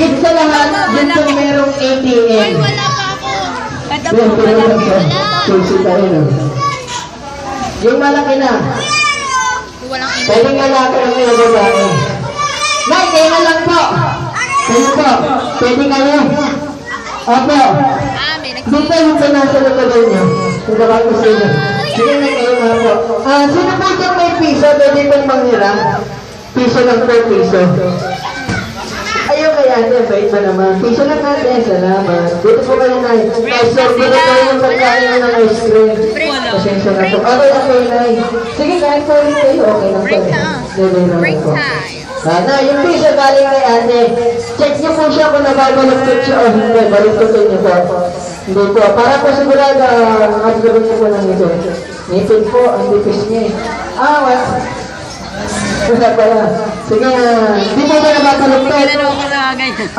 higit sa lahat, yun yung merong ATM. Wala pa ako. Kada po, Yan, wala. tulsi tayo na. Yung malaki na. Walang ina. Pwede nga lahat ang mga babae. Nay, kayo na lang po. Kayo po. Pwede kayo. Opo. May Dito yung pinasa na ko niyo. Kung baka ko sa inyo. Sige na kayo nga po. Sino po itong may piso? Pwede pong manghira? Piso lang po, piso. Ayaw kaya ate, bait pa naman. Piso lang natin, salamat. Dito po kayo na. So, dito kayo yung pagkain ng ice cream. Pasensya na po. Okay na kayo na. Sige, kahit po rin kayo. Okay na po. Break time. Break time. Yung piso galing kay ate. Check niyo po siya kung nababalagtot siya o hindi. Balagtotin niyo po. Hindi po. Para po sigurado, nakasigarin niyo po ng ito. Ngipin po, ang lipis niya eh. Wala. Wala pala. Sige, hindi po ba nababalagtot?